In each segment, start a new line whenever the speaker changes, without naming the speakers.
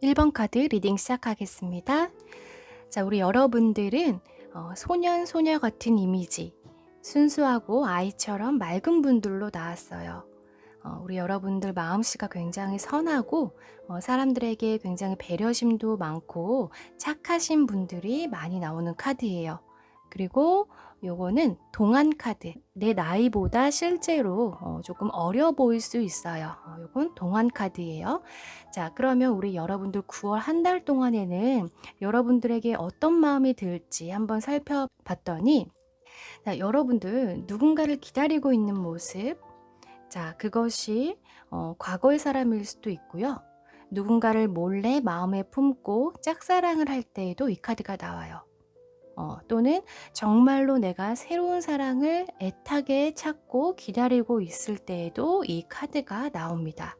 1번 카드 리딩 시작하겠습니다. 자, 우리 여러분들은 소년, 소녀 같은 이미지, 순수하고 아이처럼 맑은 분들로 나왔어요. 우리 여러분들 마음씨가 굉장히 선하고 사람들에게 굉장히 배려심도 많고 착하신 분들이 많이 나오는 카드예요. 그리고 요거는 동안 카드. 내 나이보다 실제로 조금 어려 보일 수 있어요. 요건 동안 카드예요. 자, 그러면 우리 여러분들 9월 한 달 동안에는 여러분들에게 어떤 마음이 들지 한번 살펴봤더니, 자, 여러분들 누군가를 기다리고 있는 모습, 자, 그것이 과거의 사람일 수도 있고요. 누군가를 몰래 마음에 품고 짝사랑을 할 때에도 이 카드가 나와요. 또는 정말로 내가 새로운 사랑을 애타게 찾고 기다리고 있을 때에도 이 카드가 나옵니다.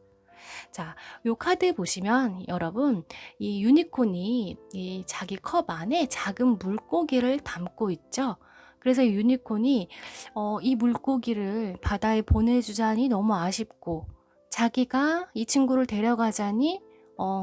자, 요 카드 보시면 여러분, 이 유니콘이 이 자기 컵 안에 작은 물고기를 담고 있죠. 그래서 이 유니콘이 이 물고기를 바다에 보내주자니 너무 아쉽고, 자기가 이 친구를 데려가자니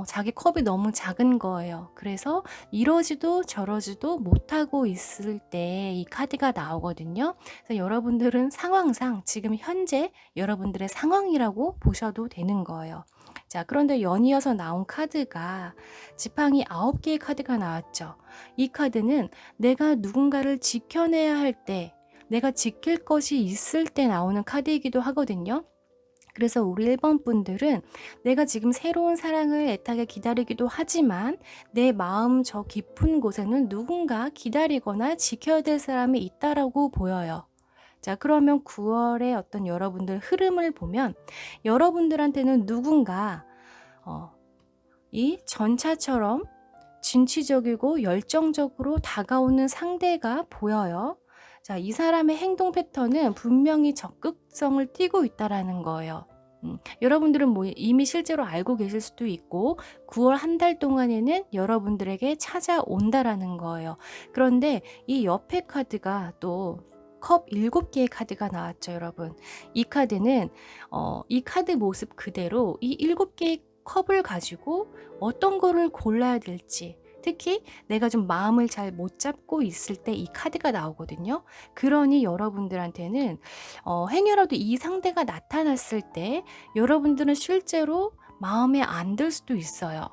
자기 컵이 너무 작은 거예요. 그래서 이러지도 저러지도 못하고 있을 때 이 카드가 나오거든요. 그래서 여러분들은 상황상 지금 현재 여러분들의 상황이라고 보셔도 되는 거예요. 자, 그런데 연이어서 나온 카드가 지팡이 9개의 카드가 나왔죠. 이 카드는 내가 누군가를 지켜내야 할 때, 내가 지킬 것이 있을 때 나오는 카드이기도 하거든요. 그래서 우리 1번 분들은 내가 지금 새로운 사랑을 애타게 기다리기도 하지만 내 마음 저 깊은 곳에는 누군가 기다리거나 지켜야 될 사람이 있다라고 보여요. 자, 그러면 9월의 어떤 여러분들 흐름을 보면 여러분들한테는 누군가 이 전차처럼 진취적이고 열정적으로 다가오는 상대가 보여요. 자, 이 사람의 행동 패턴은 분명히 적극성을 띠고 있다라는 거예요. 여러분들은 뭐 이미 실제로 알고 계실 수도 있고 9월 한 달 동안에는 여러분들에게 찾아온다라는 거예요. 그런데 이 옆에 카드가 또 컵 7개의 카드가 나왔죠, 여러분. 이 카드는 이 카드 모습 그대로 이 7개의 컵을 가지고 어떤 거를 골라야 될지, 특히 내가 좀 마음을 잘 못 잡고 있을 때 이 카드가 나오거든요. 그러니 여러분들한테는 행여라도 이 상대가 나타났을 때 여러분들은 실제로 마음에 안 들 수도 있어요.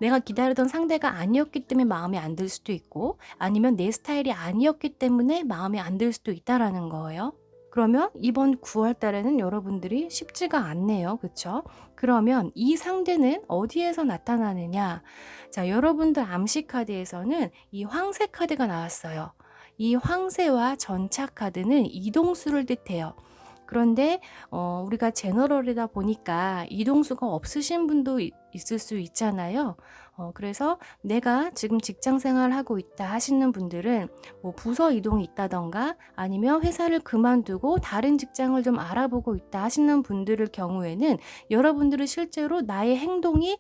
내가 기다리던 상대가 아니었기 때문에 마음에 안 들 수도 있고, 아니면 내 스타일이 아니었기 때문에 마음에 안 들 수도 있다라는 거예요. 그러면 이번 9월 달에는 여러분들이 쉽지가 않네요. 그쵸? 그러면 이 상대는 어디에서 나타나느냐? 자, 여러분들 암시 카드에서는 이 황새 카드가 나왔어요. 이 황새와 전차 카드는 이동수를 뜻해요. 그런데 우리가 제너럴이다 보니까 이동수가 없으신 분도 있을 수 있잖아요. 그래서 내가 지금 직장 생활하고 있다 하시는 분들은 뭐 부서 이동이 있다던가 아니면 회사를 그만두고 다른 직장을 좀 알아보고 있다 하시는 분들의 경우에는 여러분들은 실제로 나의 행동이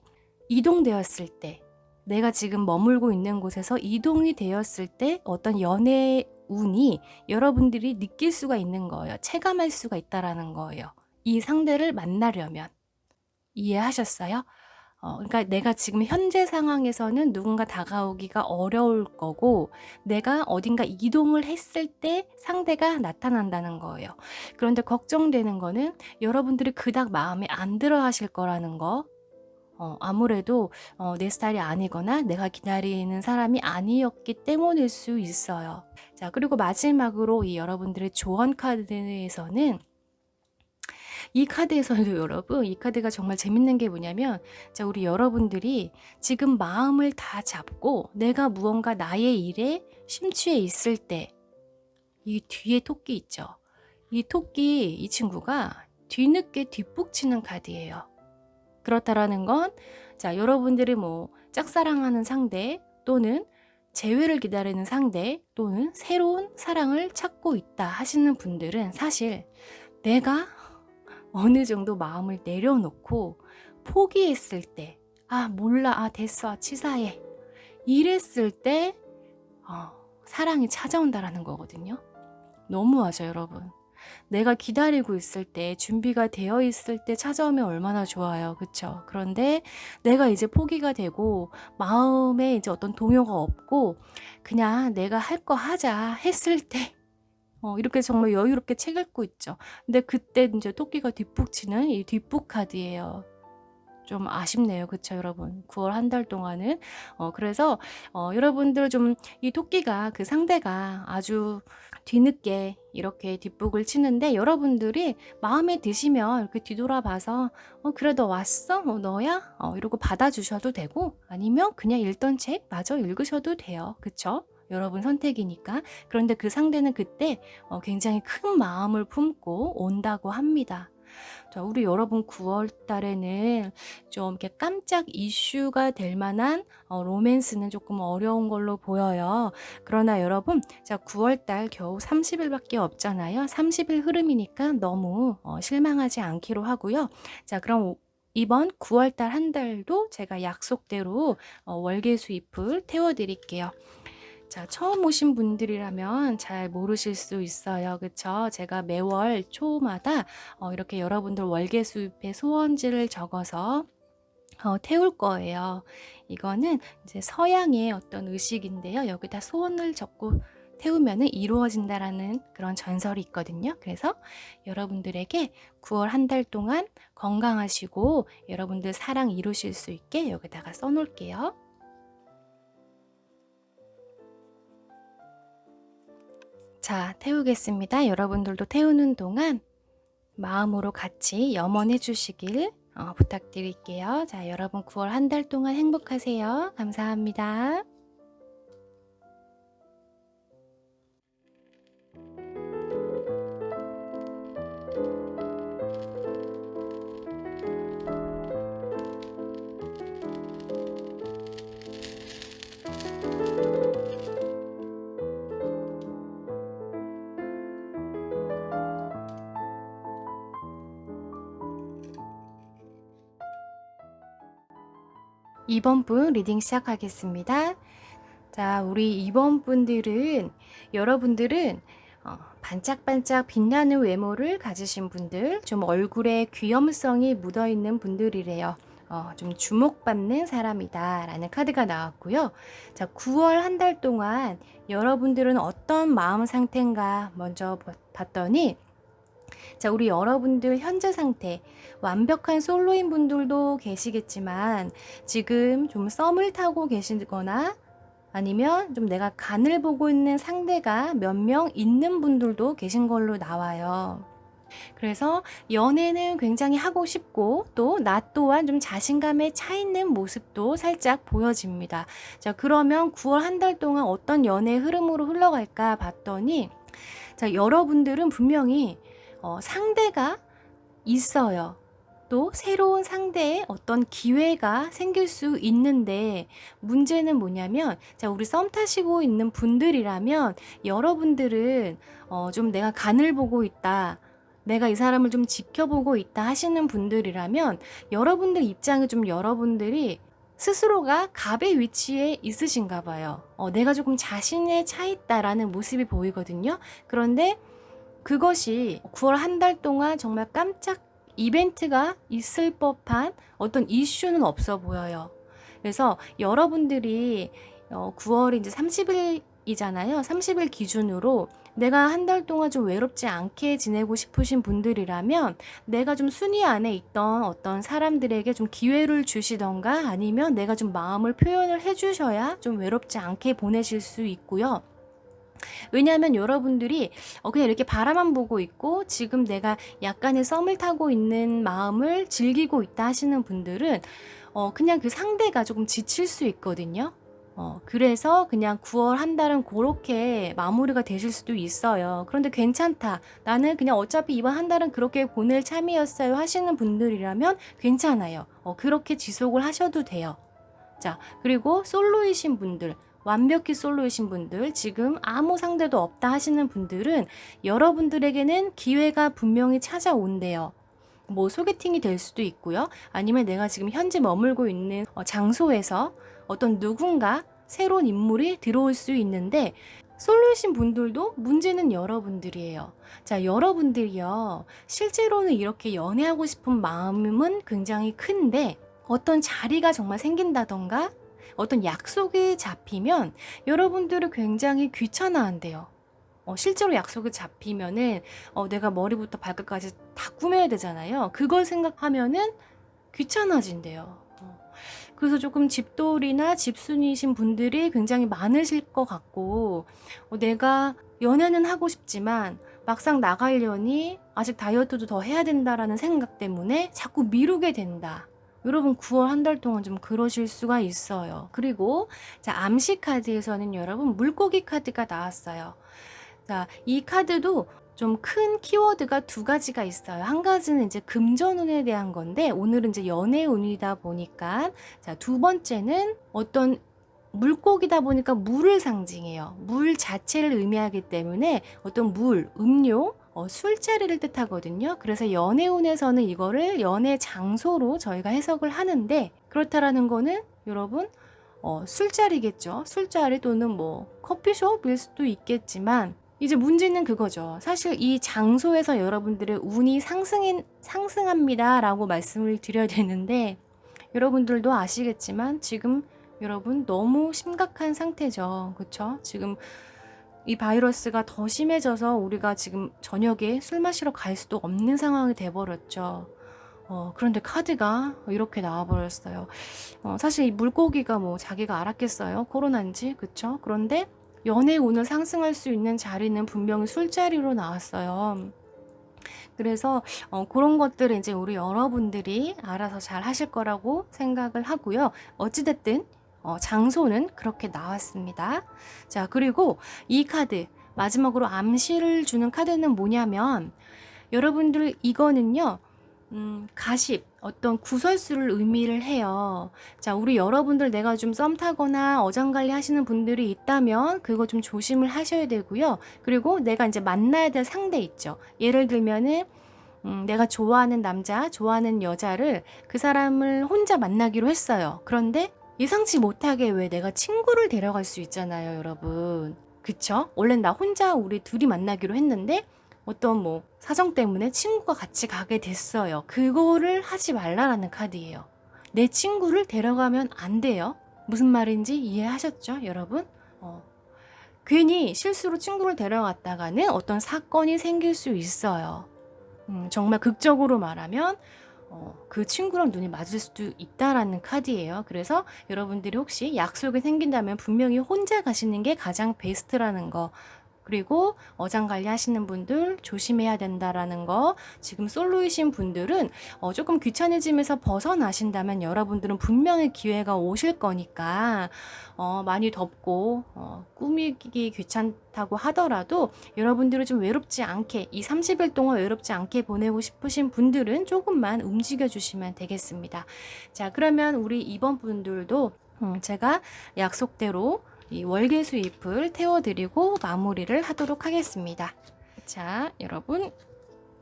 이동되었을 때, 내가 지금 머물고 있는 곳에서 이동이 되었을 때 어떤 연애의 운이 여러분들이 느낄 수가 있는 거예요. 체감할 수가 있다라는 거예요. 이 상대를 만나려면. 이해하셨어요? 그러니까 내가 지금 현재 상황에서는 누군가 다가오기가 어려울 거고, 내가 어딘가 이동을 했을 때 상대가 나타난다는 거예요. 그런데 걱정되는 거는 여러분들이 그닥 마음에 안 들어 하실 거라는 거. 아무래도 내 스타일이 아니거나 내가 기다리는 사람이 아니었기 때문일 수 있어요. 자, 그리고 마지막으로 이 여러분들의 조언 카드에서는, 이 카드에서도 여러분, 이 카드가 정말 재밌는 게 뭐냐면, 자, 우리 여러분들이 지금 마음을 다 잡고 내가 무언가 나의 일에 심취해 있을 때, 이 뒤에 토끼 있죠. 이 토끼, 이 친구가 뒤늦게 뒷북치는 카드예요. 그렇다라는 건, 자, 여러분들이 뭐 짝사랑하는 상대, 또는 재회를 기다리는 상대, 또는 새로운 사랑을 찾고 있다 하시는 분들은 사실 내가 어느 정도 마음을 내려놓고 포기했을 때, 아, 몰라, 아, 됐어, 치사해, 이랬을 때 사랑이 찾아온다라는 거거든요. 너무하죠, 여러분. 내가 기다리고 있을 때, 준비가 되어 있을 때 찾아오면 얼마나 좋아요. 그쵸? 그런데 내가 이제 포기가 되고 마음에 이제 어떤 동요가 없고 그냥 내가 할 거 하자 했을 때 이렇게 정말 여유롭게 책 읽고 있죠. 근데 그때 이제 토끼가 뒷북치는 이 뒷북 카드예요. 좀 아쉽네요. 그쵸, 여러분? 9월 한 달 동안은. 그래서 여러분들 좀 이 토끼가 그 상대가 아주 뒤늦게 이렇게 뒷북을 치는데 여러분들이 마음에 드시면 이렇게 뒤돌아봐서 그래 너 왔어? 너야? 이러고 받아주셔도 되고 아니면 그냥 읽던 책 마저 읽으셔도 돼요. 그쵸? 여러분 선택이니까. 그런데 그 상대는 그때 굉장히 큰 마음을 품고 온다고 합니다. 자, 우리 여러분 9월 달에는 좀 이렇게 깜짝 이슈가 될 만한 로맨스는 조금 어려운 걸로 보여요. 그러나 여러분, 자, 9월 달 겨우 30일밖에 없잖아요. 30일 흐름이니까 너무 실망하지 않기로 하고요. 자, 그럼 이번 9월 달 한 달도 제가 약속대로 월계수 잎을 태워드릴게요. 자, 처음 오신 분들이라면 잘 모르실 수 있어요. 그쵸? 제가 매월 초마다 이렇게 여러분들 월계수잎의 소원지를 적어서 태울 거예요. 이거는 이제 서양의 어떤 의식인데요. 여기다 소원을 적고 태우면 이루어진다라는 그런 전설이 있거든요. 그래서 여러분들에게 9월 한 달 동안 건강하시고 여러분들 사랑 이루실 수 있게 여기다가 써놓을게요. 자, 태우겠습니다. 여러분들도 태우는 동안 마음으로 같이 염원해 주시길 부탁드릴게요. 자, 여러분 9월 한 달 동안 행복하세요. 감사합니다. 이번 분 리딩 시작하겠습니다. 자, 우리 이번 분들은 여러분들은 반짝반짝 빛나는 외모를 가지신 분들, 좀 얼굴에 귀염성이 묻어있는 분들이래요. 좀 주목받는 사람이다 라는 카드가 나왔고요. 자, 9월 한 달 동안 여러분들은 어떤 마음 상태인가 먼저 봤더니 자, 우리 여러분들 현재 상태 완벽한 솔로인 분들도 계시겠지만 지금 좀 썸을 타고 계시거나 아니면 좀 내가 간을 보고 있는 상대가 몇 명 있는 분들도 계신 걸로 나와요. 그래서 연애는 굉장히 하고 싶고 또 나 또한 좀 자신감에 차 있는 모습도 살짝 보여집니다. 자, 그러면 9월 한 달 동안 어떤 연애 흐름으로 흘러갈까 봤더니 자, 여러분들은 분명히 상대가 있어요. 또 새로운 상대의 어떤 기회가 생길 수 있는데 문제는 뭐냐면 자, 우리 썸 타시고 있는 분들이라면 여러분들은 좀 내가 간을 보고 있다. 내가 이 사람을 좀 지켜보고 있다 하시는 분들이라면 여러분들 입장에 좀 여러분들이 스스로가 갑의 위치에 있으신가 봐요. 내가 조금 자신에 차 있다라는 모습이 보이거든요. 그런데 그것이 9월 한 달 동안 정말 깜짝 이벤트가 있을 법한 어떤 이슈는 없어 보여요. 그래서 여러분들이 9월이 이제 30일이잖아요. 30일 기준으로 내가 한 달 동안 좀 외롭지 않게 지내고 싶으신 분들이라면 내가 좀 순위 안에 있던 어떤 사람들에게 좀 기회를 주시던가 아니면 내가 좀 마음을 표현을 해주셔야 좀 외롭지 않게 보내실 수 있고요. 왜냐하면 여러분들이 그냥 이렇게 바라만 보고 있고 지금 내가 약간의 썸을 타고 있는 마음을 즐기고 있다 하시는 분들은 그냥 그 상대가 조금 지칠 수 있거든요. 그래서 그냥 9월 한 달은 그렇게 마무리가 되실 수도 있어요. 그런데 괜찮다. 나는 그냥 어차피 이번 한 달은 그렇게 보낼 참이었어요 하시는 분들이라면 괜찮아요. 그렇게 지속을 하셔도 돼요. 자, 그리고 솔로이신 분들, 완벽히 솔로이신 분들, 지금 아무 상대도 없다 하시는 분들은 여러분들에게는 기회가 분명히 찾아온대요. 뭐 소개팅이 될 수도 있고요. 아니면 내가 지금 현재 머물고 있는 장소에서 어떤 누군가 새로운 인물이 들어올 수 있는데 솔로이신 분들도 문제는 여러분들이에요. 자, 여러분들이요. 실제로는 이렇게 연애하고 싶은 마음은 굉장히 큰데 어떤 자리가 정말 생긴다던가 어떤 약속이 잡히면 여러분들은 굉장히 귀찮아한대요. 실제로 약속이 잡히면은 내가 머리부터 발끝까지 다 꾸며야 되잖아요. 그걸 생각하면은 귀찮아진대요. 그래서 조금 집돌이나 집순이신 분들이 굉장히 많으실 것 같고, 내가 연애는 하고 싶지만 막상 나가려니 아직 다이어트도 더 해야 된다라는 생각 때문에 자꾸 미루게 된다. 여러분 9월 한 달 동안 좀 그러실 수가 있어요. 그리고 자, 암시 카드에서는 여러분 물고기 카드가 나왔어요. 자, 이 카드도 좀 큰 키워드가 두 가지가 있어요. 한 가지는 이제 금전운에 대한 건데 오늘은 이제 연애운이다 보니까 자, 두 번째는 어떤 물고기다 보니까 물을 상징해요. 물 자체를 의미하기 때문에 어떤 물, 음료, 술자리를 뜻하거든요. 그래서 연애운에서는 이거를 연애 장소로 저희가 해석을 하는데 그렇다라는 거는 여러분 술자리겠죠. 술자리 또는 뭐 커피숍일 수도 있겠지만 이제 문제는 그거죠. 사실 이 장소에서 여러분들의 운이 상승합니다 라고 말씀을 드려야 되는데 여러분들도 아시겠지만 지금 여러분 너무 심각한 상태죠. 그쵸? 지금 이 바이러스가 더 심해져서 우리가 지금 저녁에 술 마시러 갈 수도 없는 상황이 돼버렸죠. 그런데 카드가 이렇게 나와버렸어요. 사실 이 물고기가 뭐 자기가 알았겠어요? 코로나인지, 그쵸? 그런데 연애 운을 상승할 수 있는 자리는 분명히 술자리로 나왔어요. 그래서 그런 것들을 이제 우리 여러분들이 알아서 잘 하실 거라고 생각을 하고요. 어찌됐든 장소는 그렇게 나왔습니다. 자, 그리고 이 카드 마지막으로 암시를 주는 카드는 뭐냐면 여러분들 이거는요. 가십, 어떤 구설수를 의미를 해요. 자, 우리 여러분들 내가 좀 썸 타거나 어장관리 하시는 분들이 있다면 그거 좀 조심을 하셔야 되고요. 그리고 내가 이제 만나야 될 상대 있죠. 예를 들면은 내가 좋아하는 남자, 좋아하는 여자를 그 사람을 혼자 만나기로 했어요. 그런데 예상치 못하게 왜 내가 친구를 데려갈 수 있잖아요, 여러분. 그쵸? 원래 나 혼자 우리 둘이 만나기로 했는데 어떤 뭐 사정 때문에 친구가 같이 가게 됐어요. 그거를 하지 말라라는 카드예요. 내 친구를 데려가면 안 돼요. 무슨 말인지 이해하셨죠, 여러분? 괜히 실수로 친구를 데려갔다가는 어떤 사건이 생길 수 있어요. 정말 극적으로 말하면 그 친구랑 눈이 맞을 수도 있다라는 카드예요. 그래서 여러분들이 혹시 약속이 생긴다면 분명히 혼자 가시는 게 가장 베스트라는 거. 그리고 어장 관리하시는 분들 조심해야 된다라는 거. 지금 솔로이신 분들은 조금 귀찮아짐에서 벗어나신다면 여러분들은 분명히 기회가 오실 거니까 많이 덥고 꾸미기 귀찮다고 하더라도 여러분들은 좀 외롭지 않게 이 30일 동안 외롭지 않게 보내고 싶으신 분들은 조금만 움직여 주시면 되겠습니다. 자, 그러면 우리 이번 분들도 제가 약속대로 이 월계수잎을 태워드리고 마무리를 하도록 하겠습니다. 자, 여러분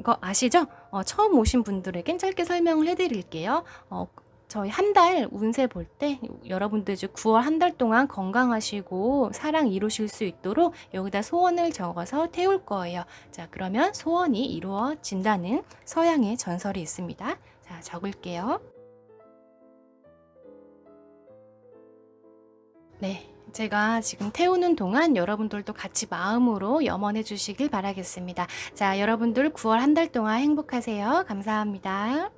이거 아시죠? 처음 오신 분들에겐 짧게 설명을 해드릴게요. 저희 한 달 운세 볼 때 여러분들 9월 한 달 동안 건강하시고 사랑 이루실 수 있도록 여기다 소원을 적어서 태울 거예요. 자, 그러면 소원이 이루어진다는 서양의 전설이 있습니다. 자, 적을게요. 네. 제가 지금 태우는 동안 여러분들도 같이 마음으로 염원해 주시길 바라겠습니다. 자, 여러분들 9월 한 달 동안 행복하세요. 감사합니다.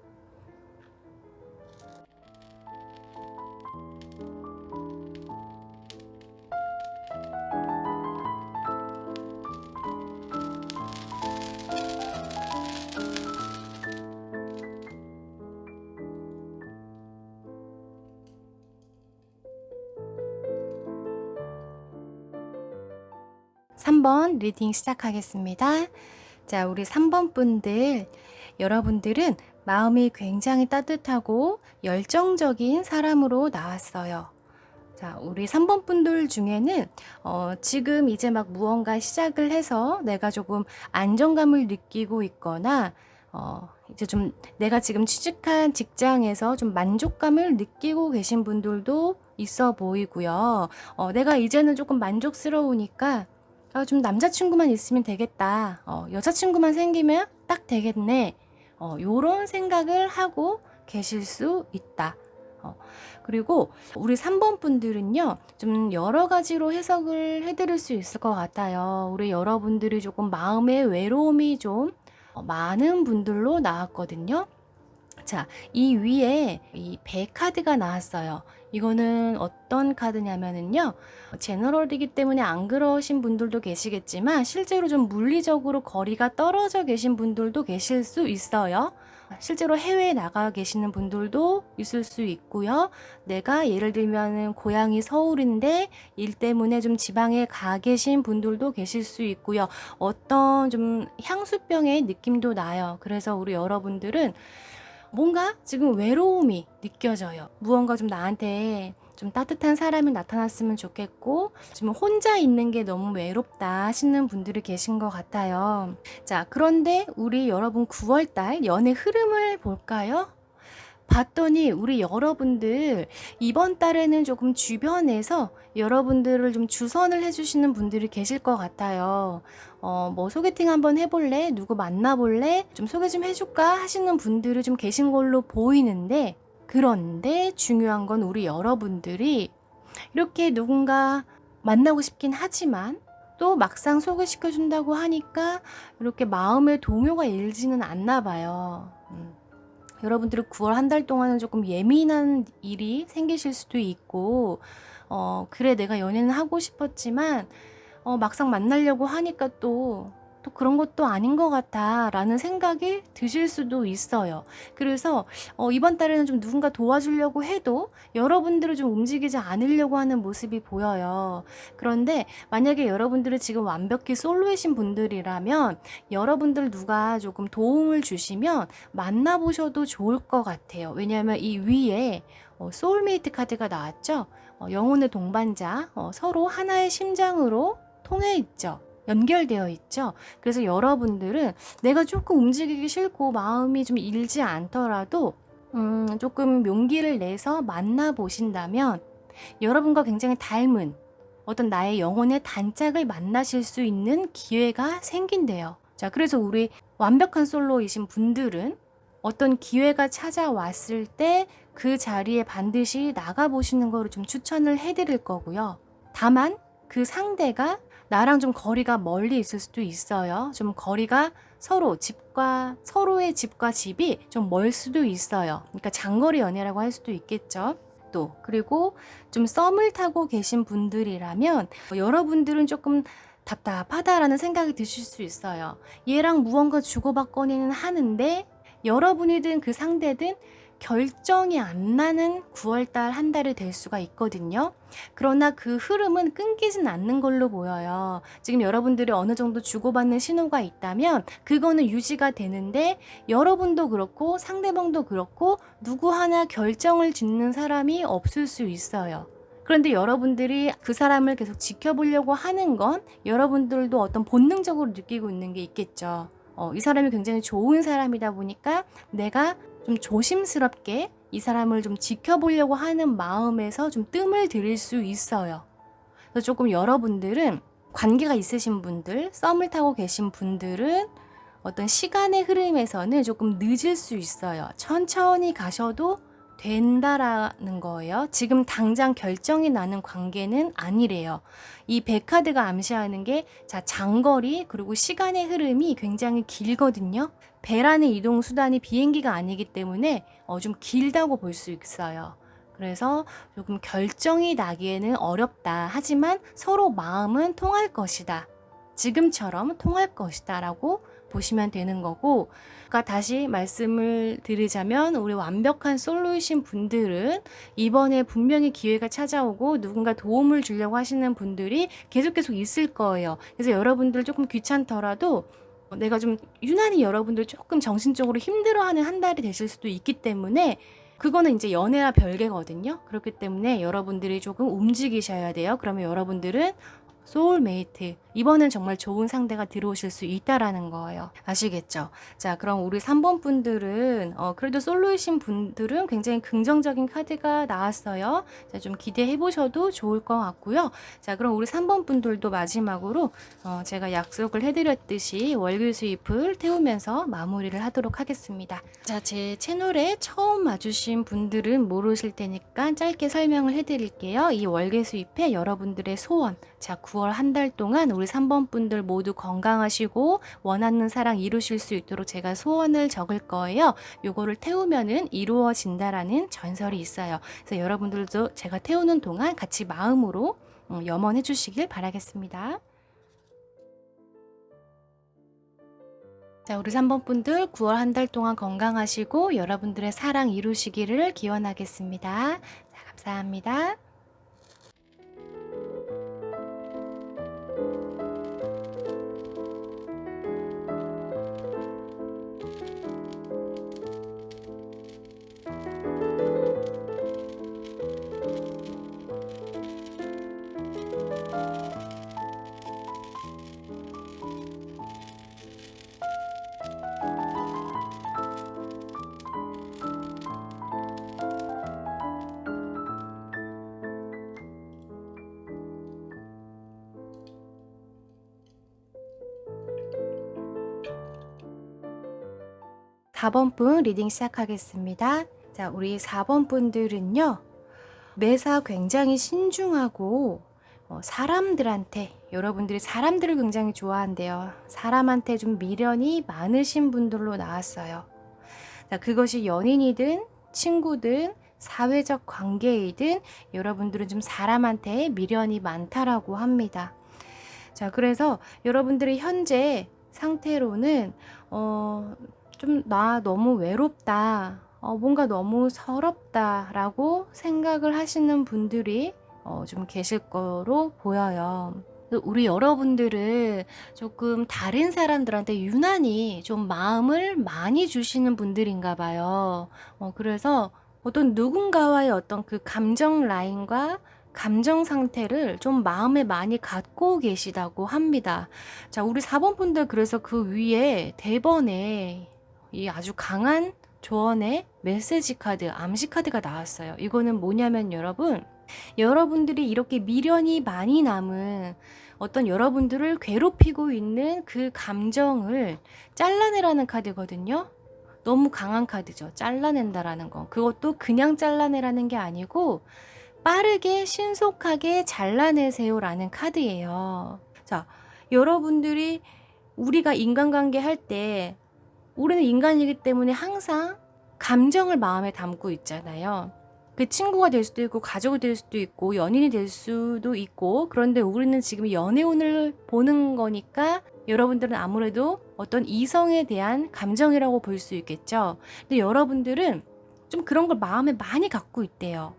3번 리딩 시작하겠습니다. 자, 우리 3번 분들, 여러분들은 마음이 굉장히 따뜻하고 열정적인 사람으로 나왔어요. 자, 우리 3번 분들 중에는 지금 이제 막 무언가 시작을 해서 내가 조금 안정감을 느끼고 있거나 이제 좀 내가 지금 취직한 직장에서 좀 만족감을 느끼고 계신 분들도 있어 보이고요. 내가 이제는 조금 만족스러우니까 아, 좀 남자친구만 있으면 되겠다. 여자친구만 생기면 딱 되겠네. 요런 생각을 하고 계실 수 있다. 어, 그리고 우리 3번 분들은요, 좀 여러 가지로 해석을 해드릴 수 있을 것 같아요. 우리 여러분들이 조금 마음의 외로움이 좀 많은 분들로 나왔거든요. 자, 이 위에 이 배 카드가 나왔어요. 이거는 어떤 카드냐면은요, 제너럴이기 때문에 안 그러신 분들도 계시겠지만, 실제로 좀 물리적으로 거리가 떨어져 계신 분들도 계실 수 있어요. 실제로 해외에 나가 계시는 분들도 있을 수 있고요. 내가 예를 들면은 고향이 서울인데 일 때문에 좀 지방에 가 계신 분들도 계실 수 있고요. 어떤 좀 향수병의 느낌도 나요. 그래서 우리 여러분들은 뭔가 지금 외로움이 느껴져요. 무언가 좀 나한테 좀 따뜻한 사람이 나타났으면 좋겠고, 지금 혼자 있는 게 너무 외롭다 하시는 분들이 계신 것 같아요. 자, 그런데 우리 여러분 9월달 연애 흐름을 볼까요? 봤더니 우리 여러분들 이번 달에는 조금 주변에서 여러분들을 좀 주선을 해주시는 분들이 계실 것 같아요. 뭐 소개팅 한번 해볼래? 누구 만나볼래? 좀 소개 좀 해줄까? 하시는 분들이 좀 계신 걸로 보이는데, 그런데 중요한 건 우리 여러분들이 이렇게 누군가 만나고 싶긴 하지만 또 막상 소개시켜준다고 하니까 이렇게 마음의 동요가 일지는 않나 봐요. 여러분들이 9월 한 달 동안은 조금 예민한 일이 생기실 수도 있고, 그래, 내가 연애는 하고 싶었지만, 막상 만나려고 하니까 또 그런 것도 아닌 것 같아 라는 생각이 드실 수도 있어요. 그래서 이번 달에는 좀 누군가 도와주려고 해도 여러분들을 좀 움직이지 않으려고 하는 모습이 보여요. 그런데 만약에 여러분들이 지금 완벽히 솔로이신 분들이라면 여러분들 누가 조금 도움을 주시면 만나보셔도 좋을 것 같아요. 왜냐하면 이 위에 소울메이트 카드가 나왔죠. 영혼의 동반자, 서로 하나의 심장으로 통해 있죠. 연결되어 있죠. 그래서 여러분들은 내가 조금 움직이기 싫고 마음이 좀 일지 않더라도 조금 용기를 내서 만나보신다면 여러분과 굉장히 닮은 어떤 나의 영혼의 단짝을 만나실 수 있는 기회가 생긴대요. 자, 그래서 우리 완벽한 솔로이신 분들은 어떤 기회가 찾아왔을 때 그 자리에 반드시 나가보시는 거를 좀 추천을 해드릴 거고요. 다만 그 상대가 나랑 좀 거리가 멀리 있을 수도 있어요. 좀 거리가 서로의 집과 집이 좀 멀 수도 있어요. 그러니까 장거리 연애라고 할 수도 있겠죠. 또 그리고 좀 썸을 타고 계신 분들이라면 여러분들은 조금 답답하다라는 생각이 드실 수 있어요. 얘랑 무언가 주고받거니는 하는데 여러분이든 그 상대든 결정이 안 나는 9월달 한 달이 될 수가 있거든요. 그러나 그 흐름은 끊기진 않는 걸로 보여요. 지금 여러분들이 어느 정도 주고받는 신호가 있다면 그거는 유지가 되는데 여러분도 그렇고 상대방도 그렇고 누구 하나 결정을 짓는 사람이 없을 수 있어요. 그런데 여러분들이 그 사람을 계속 지켜보려고 하는 건 여러분들도 어떤 본능적으로 느끼고 있는 게 있겠죠. 이 사람이 굉장히 좋은 사람이다 보니까 내가 좀 조심스럽게 이 사람을 좀 지켜보려고 하는 마음에서 좀 뜸을 들일 수 있어요. 그래서 조금 여러분들은 관계가 있으신 분들, 썸을 타고 계신 분들은 어떤 시간의 흐름에서는 조금 늦을 수 있어요. 천천히 가셔도 된다라는 거예요. 지금 당장 결정이 나는 관계는 아니래요. 이 백카드가 암시하는 게 장거리 그리고 시간의 흐름이 굉장히 길거든요. 배라는 이동 수단이 비행기가 아니기 때문에 좀 길다고 볼 수 있어요. 그래서 조금 결정이 나기에는 어렵다. 하지만 서로 마음은 통할 것이다. 지금처럼 통할 것이다 라고 보시면 되는 거고, 그러니까 다시 말씀을 드리자면 우리 완벽한 솔로이신 분들은 이번에 분명히 기회가 찾아오고 누군가 도움을 주려고 하시는 분들이 계속 있을 거예요. 그래서 여러분들 조금 귀찮더라도 내가 좀 유난히 여러분들 조금 정신적으로 힘들어하는 한 달이 되실 수도 있기 때문에 그거는 이제 연애와 별개거든요. 그렇기 때문에 여러분들이 조금 움직이셔야 돼요. 그러면 여러분들은 소울메이트. 이번엔 정말 좋은 상대가 들어오실 수 있다라는 거예요. 아시겠죠? 자, 그럼 우리 3번 분들은 그래도 솔로이신 분들은 굉장히 긍정적인 카드가 나왔어요. 자, 좀 기대해 보셔도 좋을 것 같고요. 자, 그럼 우리 3번 분들도 마지막으로 제가 약속을 해드렸듯이 월급 수입을 태우면서 마무리를 하도록 하겠습니다. 자, 제 채널에 처음 와주신 분들은 모르실 테니까 짧게 설명을 해드릴게요. 이 월계 수입에 여러분들의 소원, 자, 9월 한 달 동안 우리 3번 분들 모두 건강하시고 원하는 사랑 이루실 수 있도록 제가 소원을 적을 거예요. 요거를 태우면은 이루어진다라는 전설이 있어요. 그래서 여러분들도 제가 태우는 동안 같이 마음으로 염원해 주시길 바라겠습니다. 자, 우리 3번 분들 9월 한 달 동안 건강하시고 여러분들의 사랑 이루시기를 기원하겠습니다. 자, 감사합니다. 사 번 분 리딩 시작하겠습니다. 자, 우리 4번 분들은요. 매사 굉장히 신중하고 사람들한테 여러분들이 사람들을 굉장히 좋아한대요. 사람한테 좀 미련이 많으신 분들로 나왔어요. 자, 그것이 연인이든 친구든 사회적 관계이든 여러분들은 좀 사람한테 미련이 많다라고 합니다. 자, 그래서 여러분들이 현재 상태로는 좀 나 너무 외롭다. 뭔가 너무 서럽다라고 생각을 하시는 분들이 좀 계실 거로 보여요. 우리 여러분들은 조금 다른 사람들한테 유난히 좀 마음을 많이 주시는 분들인가 봐요. 그래서 어떤 누군가와의 어떤 그 감정 라인과 감정 상태를 좀 마음에 많이 갖고 계시다고 합니다. 자, 우리 4번 분들 그래서 그 위에 대번에 이 아주 강한 조언의 메시지 카드, 암시 카드가 나왔어요. 이거는 뭐냐면 여러분들이 이렇게 미련이 많이 남은 어떤 여러분들을 괴롭히고 있는 그 감정을 잘라내라는 카드거든요. 너무 강한 카드죠. 잘라낸다라는 거. 그것도 그냥 잘라내라는 게 아니고 빠르게 신속하게 잘라내세요라는 카드예요. 자, 여러분들이 우리가 인간관계 할 때 우리는 인간이기 때문에 항상 감정을 마음에 담고 있잖아요. 그 친구가 될 수도 있고 가족이 될 수도 있고 연인이 될 수도 있고 그런데 우리는 지금 연애운을 보는 거니까 여러분들은 아무래도 어떤 이성에 대한 감정이라고 볼 수 있겠죠. 근데 여러분들은 좀 그런 걸 마음에 많이 갖고 있대요.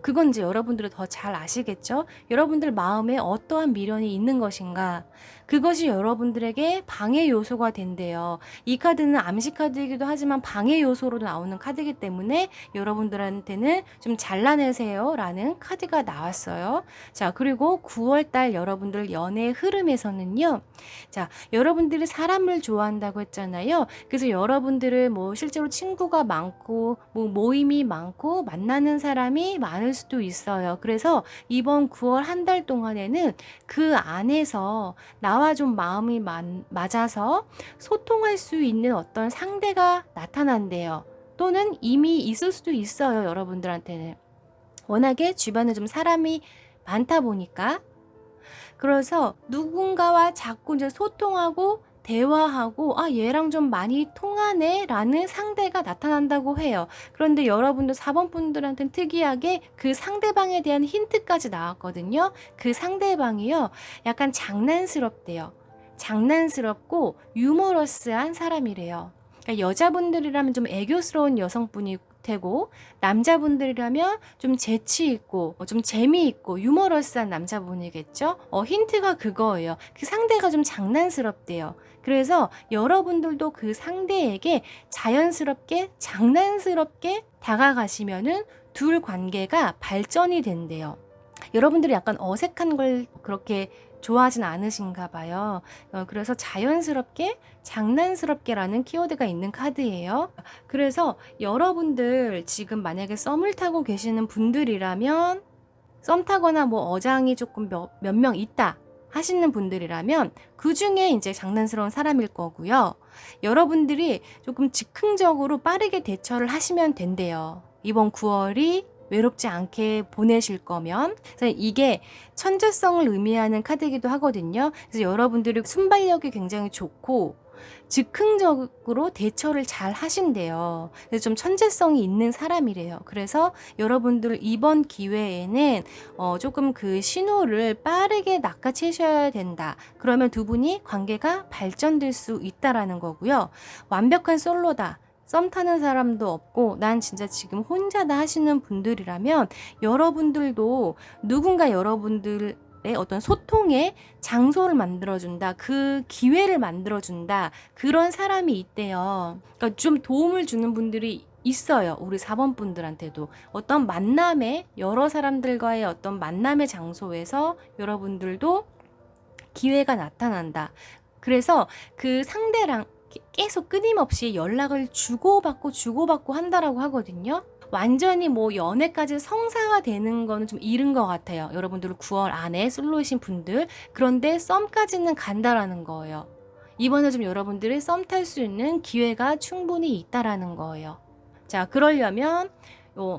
그건 이제 여러분들은 더 잘 아시겠죠? 여러분들 마음에 어떠한 미련이 있는 것인가? 그것이 여러분들에게 방해 요소가 된대요. 이 카드는 암시 카드이기도 하지만 방해 요소로 나오는 카드이기 때문에 여러분들한테는 좀 잘라내세요 라는 카드가 나왔어요. 자, 그리고 9월달 여러분들 연애 흐름에서는요. 자, 여러분들이 사람을 좋아한다고 했잖아요. 그래서 여러분들은 뭐 실제로 친구가 많고 뭐 모임이 많고 만나는 사람이 많을 수도 있어요. 그래서 이번 9월 한 달 동안에는 그 안에서 나와 좀 마음이 맞아서 소통할 수 있는 어떤 상대가 나타난대요. 또는 이미 있을 수도 있어요. 여러분들한테는. 워낙에 주변에 좀 사람이 많다 보니까. 그래서 누군가와 자꾸 이제 소통하고 대화하고 얘랑 좀 많이 통하네 라는 상대가 나타난다고 해요. 그런데 여러분들 4번 분들한테는 특이하게 그 상대방에 대한 힌트까지 나왔거든요. 그 상대방이요 약간 장난스럽대요. 장난스럽고 유머러스한 사람이래요. 그러니까 여자분들이라면 좀 애교스러운 여성분이 되고 남자분들이라면 좀 재치 있고 좀 재미있고 유머러스한 남자분이겠죠. 힌트가 그거예요. 그 상대가 좀 장난스럽대요. 그래서 여러분들도 그 상대에게 자연스럽게 장난스럽게 다가가시면은 둘 관계가 발전이 된대요. 여러분들이 약간 어색한 걸 그렇게 좋아하진 않으신가 봐요. 그래서 자연스럽게, 장난스럽게라는 키워드가 있는 카드예요. 그래서 여러분들 지금 만약에 썸을 타고 계시는 분들이라면, 썸 타거나 뭐 어장이 조금 몇 명 있다 하시는 분들이라면 그 중에 이제 장난스러운 사람일 거고요. 여러분들이 조금 즉흥적으로 빠르게 대처를 하시면 된대요. 이번 9월이 외롭지 않게 보내실 거면. 그래서 이게 천재성을 의미하는 카드이기도 하거든요. 그래서 여러분들이 순발력이 굉장히 좋고 즉흥적으로 대처를 잘 하신대요. 그래서 좀 천재성이 있는 사람이래요. 그래서 여러분들 이번 기회에는 조금 그 신호를 빠르게 낚아채셔야 된다. 그러면 두 분이 관계가 발전될 수 있다라는 거고요. 완벽한 솔로다. 썸 타는 사람도 없고 난 진짜 지금 혼자다 하시는 분들이라면 여러분들도 누군가 여러분들의 어떤 소통의 장소를 만들어준다. 그 기회를 만들어준다. 그런 사람이 있대요. 그러니까 좀 도움을 주는 분들이 있어요. 우리 4번 분들한테도. 어떤 만남의, 여러 사람들과의 어떤 만남의 장소에서 여러분들도 기회가 나타난다. 그래서 그 상대랑 계속 끊임없이 연락을 주고받고 한다라고 하거든요. 완전히 뭐 연애까지 성사화되는 거는 좀 이른 것 같아요. 여러분들 9월 안에 솔로이신 분들. 그런데 썸까지는 간다라는 거예요. 이번에 좀 여러분들이 썸 탈 수 있는 기회가 충분히 있다라는 거예요. 자, 그러려면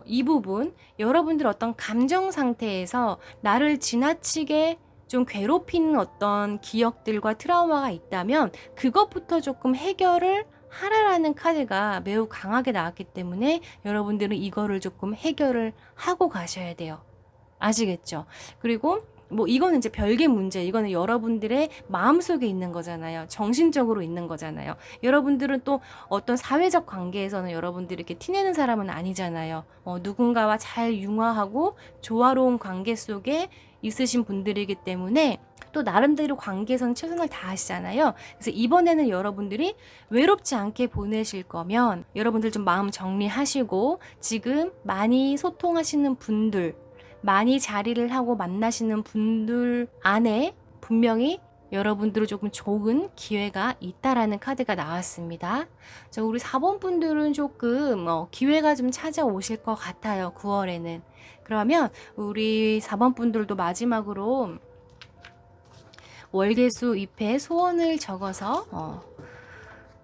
이 부분, 여러분들 어떤 감정 상태에서 나를 지나치게 좀 괴롭히는 어떤 기억들과 트라우마가 있다면 그것부터 조금 해결을 하라라는 카드가 매우 강하게 나왔기 때문에 여러분들은 이거를 조금 해결을 하고 가셔야 돼요. 아시겠죠? 그리고 뭐 이거는 이제 별개 문제, 이거는 여러분들의 마음속에 있는 거잖아요. 정신적으로 있는 거잖아요. 여러분들은 또 어떤 사회적 관계에서는 여러분들이 이렇게 티내는 사람은 아니잖아요. 누군가와 잘 융화하고 조화로운 관계 속에 있으신 분들이기 때문에 또 나름대로 관계에서는 최선을 다하시잖아요. 그래서 이번에는 여러분들이 외롭지 않게 보내실 거면 여러분들 좀 마음 정리하시고 지금 많이 소통하시는 분들, 많이 자리를 하고 만나시는 분들 안에 분명히 여러분들은 조금 좋은 기회가 있다라는 카드가 나왔습니다. 자, 우리 4번 분들은 조금 기회가 좀 찾아오실 것 같아요. 9월에는. 그러면 우리 4번 분들도 마지막으로 월계수 잎에 소원을 적어서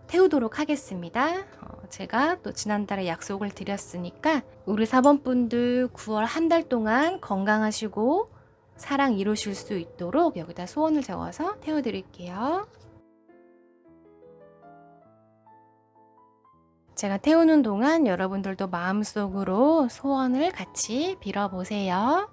태우도록 하겠습니다. 제가 또 지난달에 약속을 드렸으니까 우리 4번 분들 9월 한 달 동안 건강하시고 사랑 이루실 수 있도록 여기다 소원을 적어서 태워드릴게요. 제가 태우는 동안 여러분들도 마음속으로 소원을 같이 빌어보세요.